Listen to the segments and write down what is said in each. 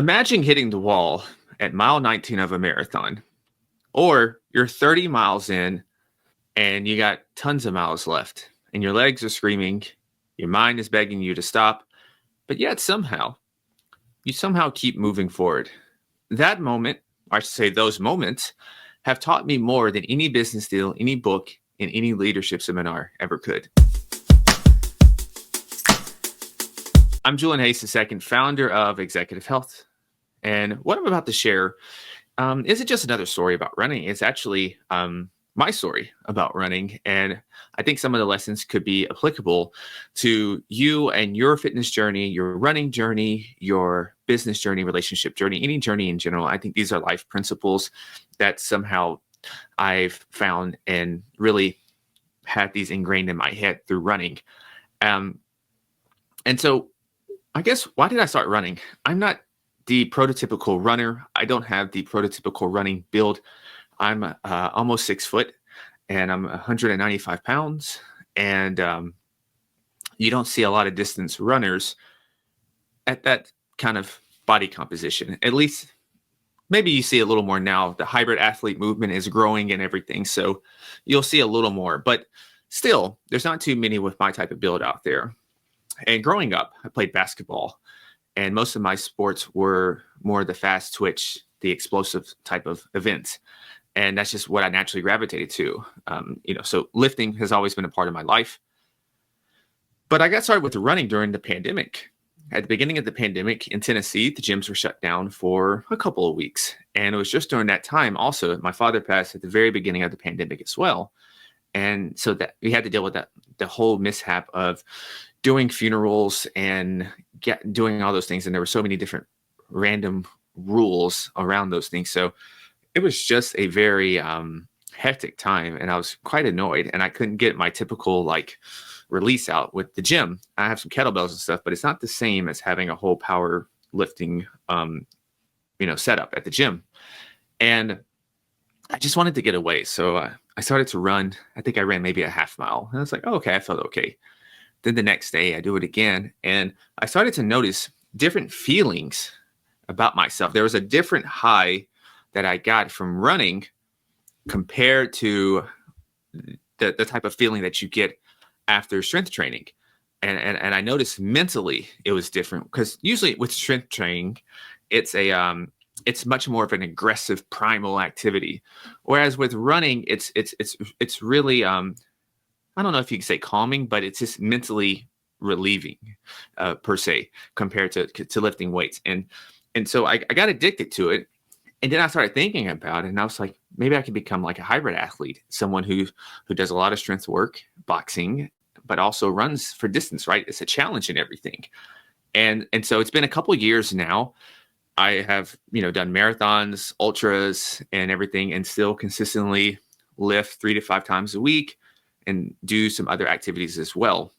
Imagine hitting the wall at mile 19 of a marathon, or you're 30 miles in and you got tons of miles left, and your legs are screaming, your mind is begging you to stop, but yet you somehow keep moving forward. That moment, or I should say those moments, have taught me more than any business deal, any book, and any leadership seminar ever could. I'm Julian Hayes II, founder of Executive Health. And what I'm about to share isn't just another story about running. It's actually my story about running. And I think some of the lessons could be applicable to you and your fitness journey, your running journey, your business journey, relationship journey, any journey in general. I think these are life principles that somehow I've found and really had these ingrained in my head through running. And so I guess, why did I start running? I'm not the prototypical runner. I don't have the prototypical running build. I'm almost 6 foot and I'm 195 pounds. And you don't see a lot of distance runners at that kind of body composition. At least maybe you see a little more now. The hybrid athlete movement is growing and everything. So you'll see a little more. But still, there's not too many with my type of build out there. And growing up, I played basketball, and most of my sports were more the fast twitch, the explosive type of events. And that's just what I naturally gravitated to. So lifting has always been a part of my life. But I got started with running during the pandemic. At the beginning of the pandemic in Tennessee, the gyms were shut down for a couple of weeks. And it was just during that time also, my father passed at the very beginning of the pandemic as well. And so that we had to deal with the whole mishap of doing funerals and doing all those things. And there were so many different random rules around those things. So it was just a very hectic time. And I was quite annoyed. And I couldn't get my typical release out with the gym. I have some kettlebells and stuff, but it's not the same as having a whole power lifting setup at the gym. And I just wanted to get away. So I started to run. I think I ran maybe a half mile. And I was like, oh, okay, I felt okay. Then the next day I do it again. And I started to notice different feelings about myself. There was a different high that I got from running compared to the type of feeling that you get after strength training. And I noticed mentally it was different, because usually with strength training, it's much more of an aggressive primal activity. Whereas with running, it's really, I don't know if you can say calming, but it's just mentally relieving per se, compared to lifting weights. And so I got addicted to it. And then I started thinking about it, and I was like, maybe I could become like a hybrid athlete, someone who does a lot of strength work, boxing, but also runs for distance, right? It's a challenge in everything. And so it's been a couple of years now. I have, done marathons, ultras, and everything, and still consistently lift 3 to 5 times a week and do some other activities as well.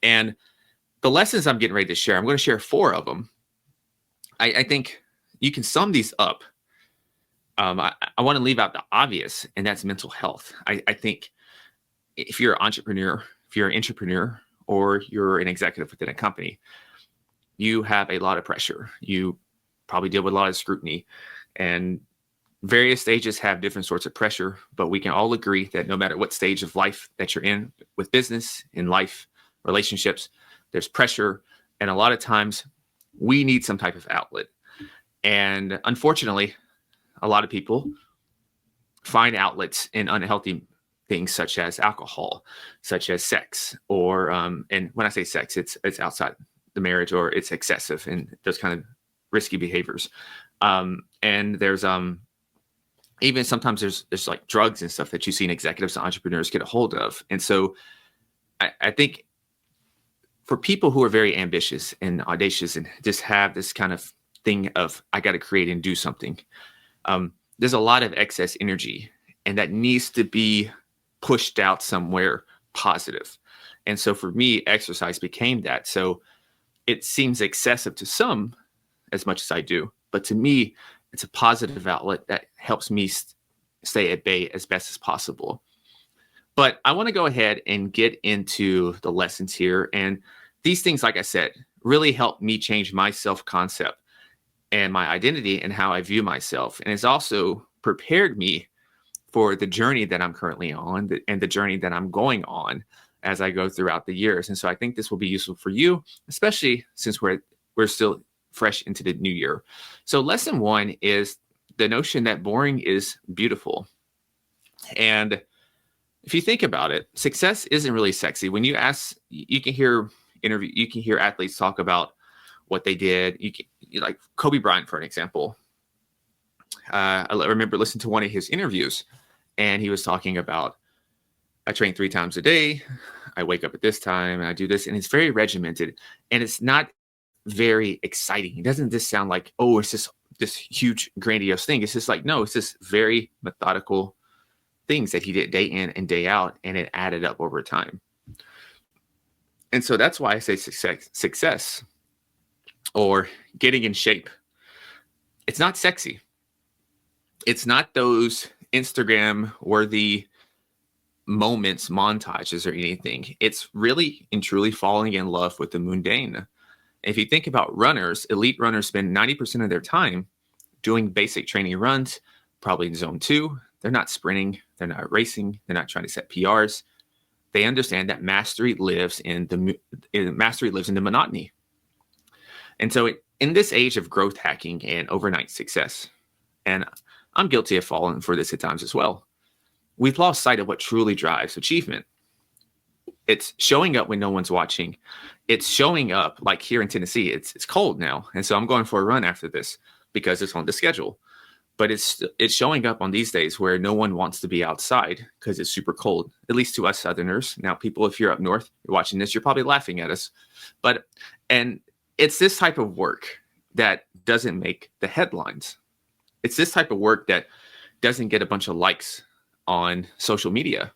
And the lessons I'm getting ready to share, I'm going to share 4 of them. I think you can sum these up. I want to leave out the obvious, and that's mental health. I think if you're an entrepreneur, or you're an executive within a company, you have a lot of pressure. You probably deal with a lot of scrutiny, and various stages have different sorts of pressure, but we can all agree that no matter what stage of life that you're in, with business, in life, relationships, there's pressure. And a lot of times we need some type of outlet. And unfortunately, a lot of people find outlets in unhealthy things such as alcohol, such as sex, or, and when I say sex, it's outside the marriage, or it's excessive and those kind of risky behaviors. And there's even sometimes there's like drugs and stuff that you see in executives and entrepreneurs get a hold of. And so I think for people who are very ambitious and audacious and just have this kind of thing of, I got to create and do something, there's a lot of excess energy, and that needs to be pushed out somewhere positive. And so for me, exercise became that. So it seems excessive to some, as much as I do, but to me, it's a positive outlet that helps me stay at bay as best as possible. But I want to go ahead and get into the lessons here. And these things, like I said, really helped me change my self-concept and my identity and how I view myself. And it's also prepared me for the journey that I'm currently on and the journey that I'm going on as I go throughout the years. And so I think this will be useful for you, especially since we're still fresh into the new year. So lesson one is the notion that boring is beautiful. And if you think about it, success isn't really sexy. When you ask, you can hear athletes talk about what they did. Like Kobe Bryant, for an example. I remember listening to one of his interviews, and he was talking about, I train 3 times a day. I wake up at this time and I do this, and it's very regimented, and it's not very exciting. It doesn't just sound like, oh, it's just this huge grandiose thing. It's just like, no, it's just very methodical things that he did day in and day out, and it added up over time. And so that's why I say success or getting in shape. It's not sexy. It's not those Instagram worthy moments, montages, or anything. It's really and truly falling in love with the mundane. If you think about runners, elite runners spend 90% of their time doing basic training runs, probably in zone 2. They're not sprinting. They're not racing. They're not trying to set PRs. They understand that mastery lives in the monotony. And so in this age of growth hacking and overnight success, and I'm guilty of falling for this at times as well, we've lost sight of what truly drives achievement. It's showing up when no one's watching. It's showing up, like here in Tennessee, it's cold now. And so I'm going for a run after this because it's on the schedule. But it's showing up on these days where no one wants to be outside because it's super cold, at least to us Southerners. Now, people, if you're up north, you're watching this, you're probably laughing at us. And it's this type of work that doesn't make the headlines. It's this type of work that doesn't get a bunch of likes on social media.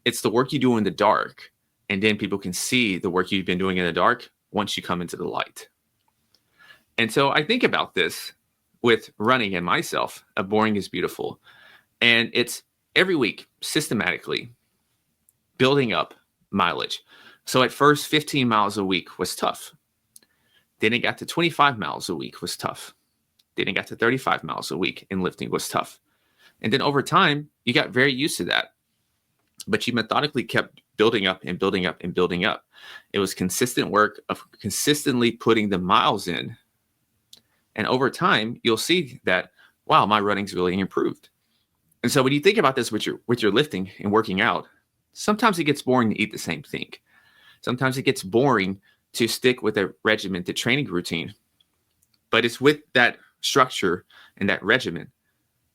It's the work you do in the dark, and then people can see the work you've been doing in the dark once you come into the light. And so I think about this with running and myself. Boring is beautiful. And it's every week, systematically building up mileage. So at first, 15 miles a week was tough. Then it got to 25 miles a week was tough. Then it got to 35 miles a week, and lifting was tough. And then over time, you got very used to that. But you methodically kept building up and building up and building up. It was consistent work of consistently putting the miles in. And over time, you'll see that, wow, my running's really improved. And so when you think about this with your lifting and working out, sometimes it gets boring to eat the same thing. Sometimes it gets boring to stick with a regimented training routine. But it's with that structure and that regimen,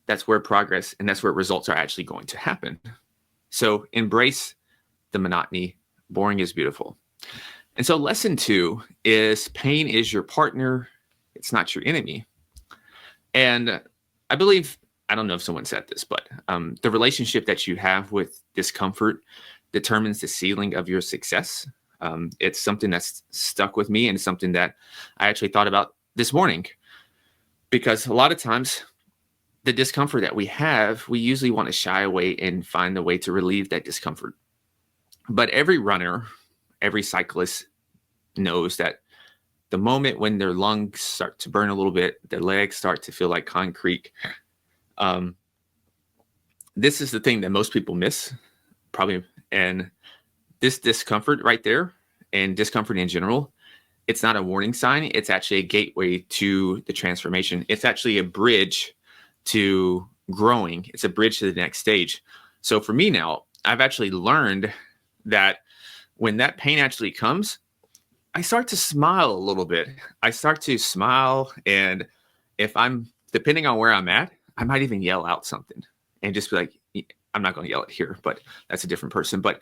that's where progress and that's where results are actually going to happen. So embrace the monotony. Boring is beautiful. And so lesson 2 is pain is your partner. It's not your enemy. And I believe, I don't know if someone said this, but the relationship that you have with discomfort determines the ceiling of your success. It's something that's stuck with me, and it's something that I actually thought about this morning, because a lot of times the discomfort that we have, we usually want to shy away and find a way to relieve that discomfort. But every runner, every cyclist knows that the moment when their lungs start to burn a little bit, their legs start to feel like concrete. This is the thing that most people miss, probably. And this discomfort right there, and discomfort in general, it's not a warning sign. It's actually a gateway to the transformation. It's actually a bridge to growing. It's a bridge to the next stage. So for me now, I've actually learned that when that pain actually comes, I start to smile a little bit. I start to smile. And if I'm, depending on where I'm at, I might even yell out something and just be like, I'm not going to yell it here, but that's a different person. But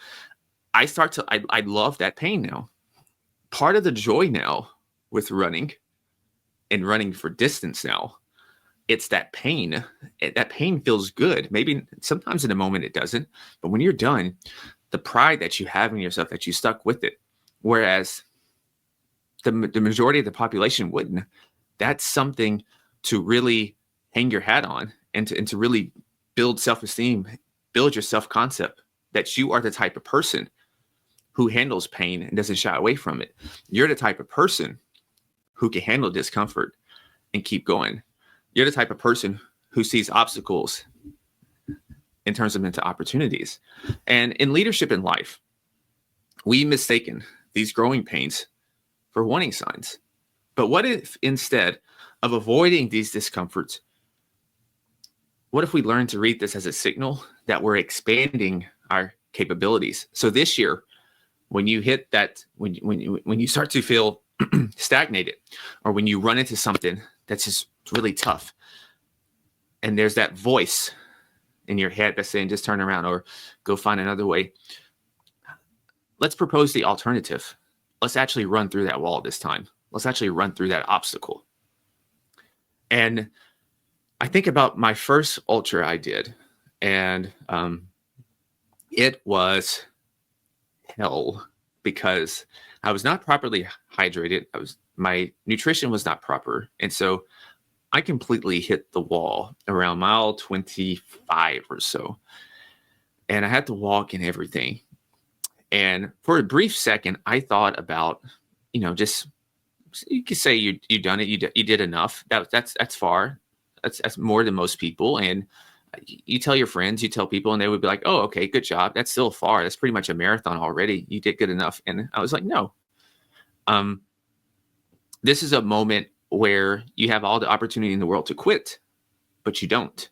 I love that pain now. Part of the joy now with running and running for distance now, it's that pain. That pain feels good. Maybe sometimes in a moment it doesn't, but when you're done, the pride that you have in yourself, that you stuck with it, whereas the majority of the population wouldn't. That's something to really hang your hat on, and to really build self-esteem, build your self-concept, that you are the type of person who handles pain and doesn't shy away from it. You're the type of person who can handle discomfort and keep going. You're the type of person who sees obstacles and turns them into opportunities. And in leadership in life, we mistaken these growing pains for warning signs. But what if instead of avoiding these discomforts, what if we learn to read this as a signal that we're expanding our capabilities? So this year, when you hit that, when you start to feel stagnated, or when you run into something that's just really tough, and there's that voice in your head that's saying, just turn around or go find another way. Let's propose the alternative. Let's actually run through that wall this time. Let's actually run through that obstacle. And I think about my first ultra I did, and it was hell because I was not properly hydrated. My nutrition was not proper. And so I completely hit the wall around mile 25 or so. And I had to walk and everything. And for a brief second, I thought about, just, you could say you done it. You did enough. That's far. That's more than most people. And you tell your friends, you tell people, and they would be like, oh, okay, good job. That's still far. That's pretty much a marathon already. You did good enough. And I was like, no. This is a moment where you have all the opportunity in the world to quit, but you don't.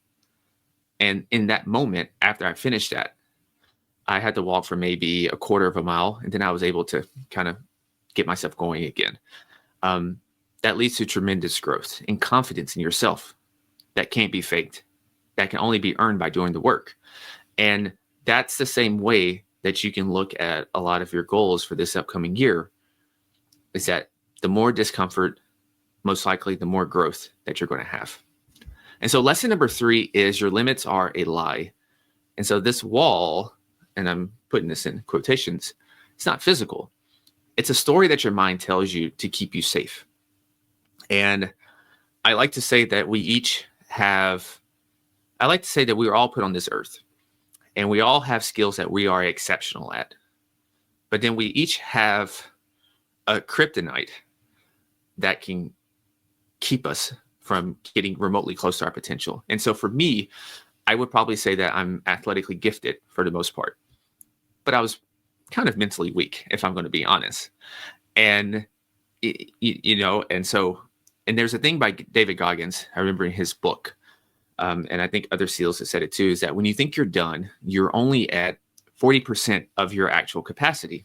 And in that moment, after I finished that, I had to walk for maybe a quarter of a mile, and then I was able to kind of get myself going again. That leads to tremendous growth and confidence in yourself that can't be faked, that can only be earned by doing the work. And that's the same way that you can look at a lot of your goals for this upcoming year, is that the more discomfort, most likely the more growth that you're going to have. And so lesson number 3 is your limits are a lie. And so this wall, and I'm putting this in quotations, it's not physical. It's a story that your mind tells you to keep you safe. And I like to say that we were all put on this earth, and we all have skills that we are exceptional at. But then we each have a kryptonite that can keep us from getting remotely close to our potential. And so for me, I would probably say that I'm athletically gifted for the most part, but I was kind of mentally weak, if I'm going to be honest. And, and there's a thing by David Goggins, I remember in his book, and I think other SEALs have said it too, is that when you think you're done, you're only at 40% of your actual capacity.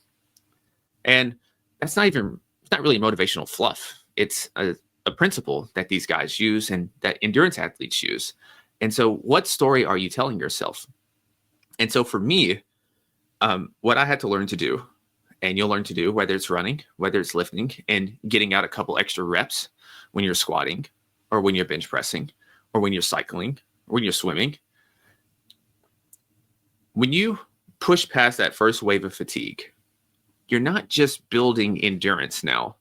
And it's not really motivational fluff. It's a principle that these guys use and that endurance athletes use. And so what story are you telling yourself? And so for me, what I had to learn to do, and you'll learn to do, whether it's running, whether it's lifting, and getting out a couple extra reps when you're squatting, or when you're bench pressing, or when you're cycling, or when you're swimming. When you push past that first wave of fatigue, you're not just building endurance now.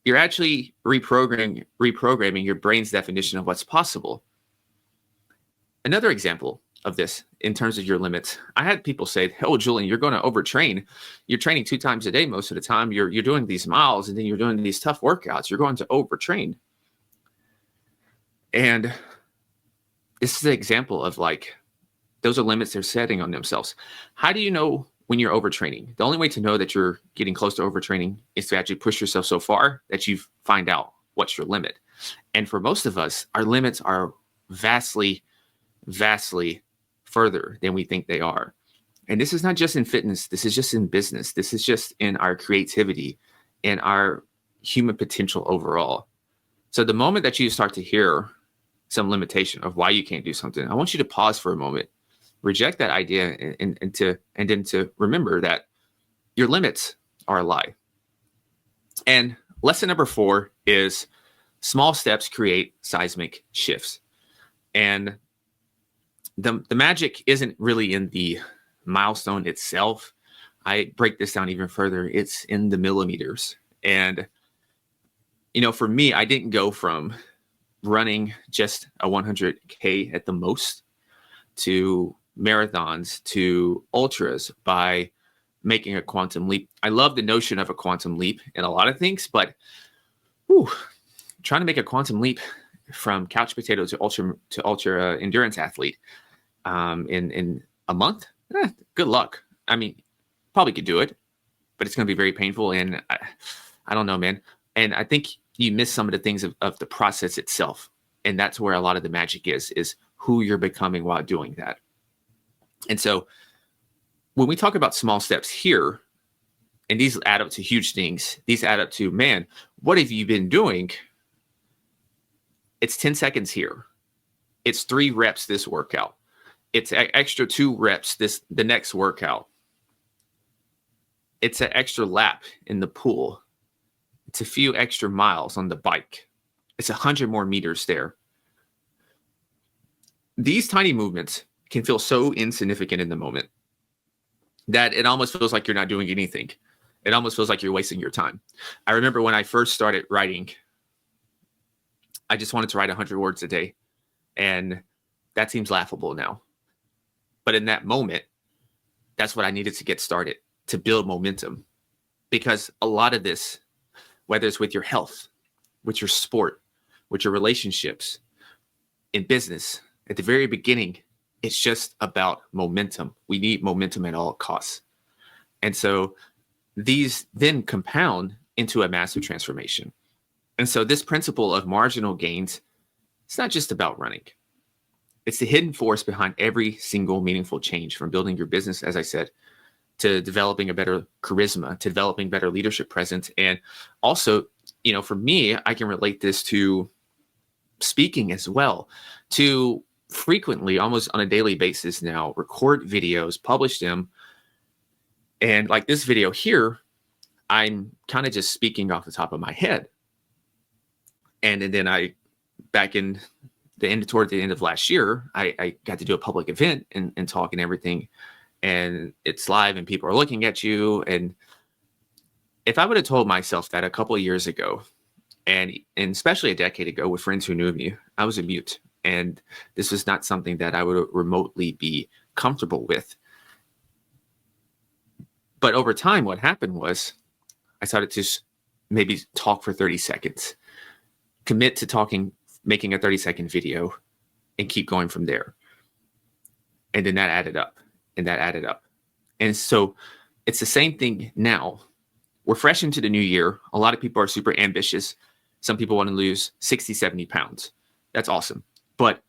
You're actually reprogramming your brain's definition of what's possible. Another example of this in terms of your limits, I had people say, oh, Julian, you're going to overtrain. You're training 2 times a day most of the time. You're doing these miles, and then you're doing these tough workouts. You're going to overtrain. And this is an example of those are limits they're setting on themselves. How do you know when you're overtraining? The only way to know that you're getting close to overtraining is to actually push yourself so far that you find out what's your limit. And for most of us, our limits are vastly further than we think they are. And this is not just in fitness. This is just in business. This is just in our creativity and our human potential overall. So the moment that you start to hear some limitation of why you can't do something, I want you to pause for a moment, reject that idea, and then to remember that your limits are a lie. And lesson number 4 is small steps create seismic shifts. And the magic isn't really in the milestone itself. I break this down even further. It's in the millimeters. And, for me, I didn't go from running just a 100K at the most to marathons to ultras by making a quantum leap. I love the notion of a quantum leap in a lot of things, but trying to make a quantum leap from couch potato to ultra endurance athlete in a month. Good luck. I mean, probably could do it, but it's going to be very painful. And I don't know, man. And I think you miss some of the things of the process itself. And that's where a lot of the magic is who you're becoming while doing that. And so when we talk about small steps here, and these add up to huge things, these add up to, man, what have you been doing? It's 10 seconds here. It's 3 reps this workout. It's an extra 2 reps the next workout. It's an extra lap in the pool. It's a few extra miles on the bike. It's 100 more meters there. These tiny movements can feel so insignificant in the moment that it almost feels like you're not doing anything. It almost feels like you're wasting your time. I remember when I first started writing, I just wanted to write 100 words a day. And that seems laughable now. But in that moment, that's what I needed to get started, to build momentum. Because a lot of this, whether it's with your health, with your sport, with your relationships, in business, at the very beginning, it's just about momentum. We need momentum at all costs. And so these then compound into a massive transformation. And so this principle of marginal gains, it's not just about running. It's the hidden force behind every single meaningful change, from building your business, as I said, to developing a better charisma, to developing better leadership presence. And also, for me, I can relate this to speaking as well, to frequently, almost on a daily basis now, record videos, publish them. And like this video here, I'm kind of just speaking off the top of my head. And then toward the end of last year, I got to do a public event and talk and everything. And it's live and people are looking at you. And if I would have told myself that a couple of years ago, and especially a decade ago with friends who knew me, I was a mute. And this was not something that I would remotely be comfortable with. But over time, what happened was I started to maybe talk for 30 seconds, commit to talking, making a 30-second video, and keep going from there. And then that added up, and that added up. And so it's the same thing now. We're fresh into the new year. A lot of people are super ambitious. Some people want to lose 60, 70 pounds. That's awesome. But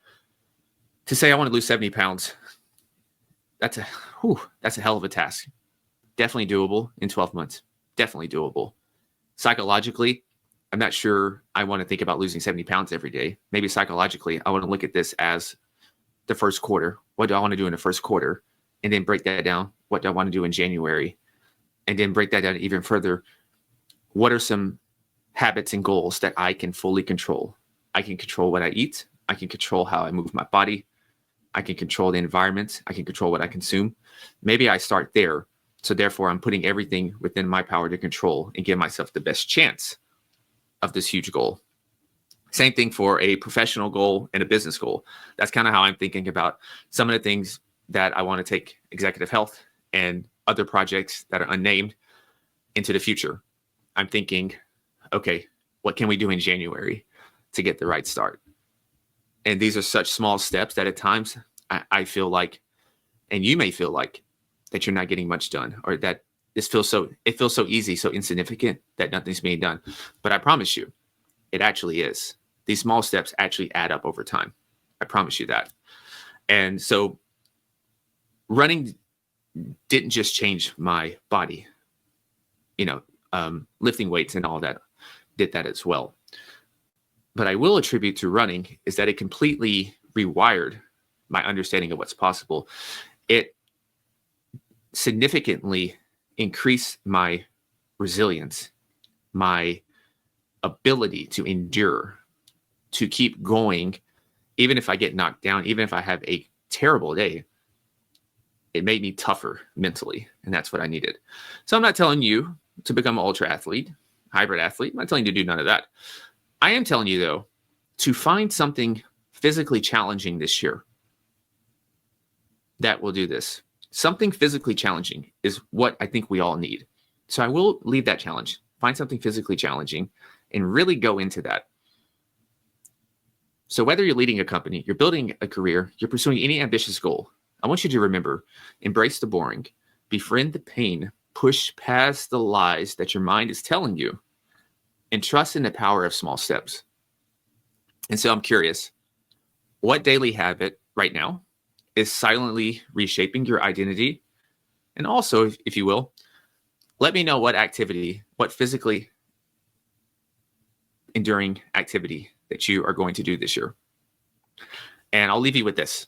to say I want to lose 70 pounds, that's a hell of a task. Definitely doable in 12 months. Definitely doable. Psychologically, I'm not sure I want to think about losing 70 pounds every day. Maybe psychologically, I want to look at this as the first quarter. What do I want to do in the first quarter? And then break that down. What do I want to do in January? And then break that down even further. What are some habits and goals that I can fully control? I can control what I eat. I can control how I move my body. I can control the environment. I can control what I consume. Maybe I start there. So therefore, I'm putting everything within my power to control and give myself the best chance of this huge goal. Same thing for a professional goal and a business goal. That's kind of how I'm thinking about some of the things that I want to take executive health and other projects that are unnamed into the future. I'm thinking, okay, what can we do in January to get the right start? And these are such small steps that at times I feel like, and you may feel like, that you're not getting much done, or that it feels so easy, so insignificant that nothing's being done. But I promise you, it actually is. These small steps actually add up over time. I promise you that. And so running didn't just change my body, lifting weights and all that did that as well. But I will attribute to running is that it completely rewired my understanding of what's possible. It significantly increased my resilience, my ability to endure, to keep going, even if I get knocked down, even if I have a terrible day. It made me tougher mentally, and that's what I needed. So I'm not telling you to become an ultra athlete, hybrid athlete. I'm not telling you to do none of that. I am telling you, though, to find something physically challenging this year that will do this. Something physically challenging is what I think we all need. So I will leave that challenge. Find something physically challenging and really go into that. So whether you're leading a company, you're building a career, you're pursuing any ambitious goal, I want you to remember, embrace the boring, befriend the pain, push past the lies that your mind is telling you, and trust in the power of small steps. And so I'm curious, what daily habit right now is silently reshaping your identity? And also, if you will, let me know what activity, what physically enduring activity that you are going to do this year. And I'll leave you with this.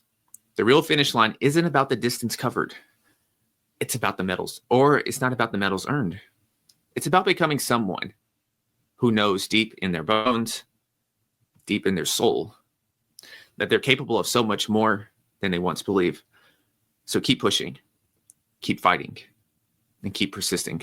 The real finish line isn't about the distance covered. It's about the medals, or it's not about the medals earned. It's about becoming someone who knows deep in their bones, deep in their soul, that they're capable of so much more than they once believed. So keep pushing, keep fighting, and keep persisting.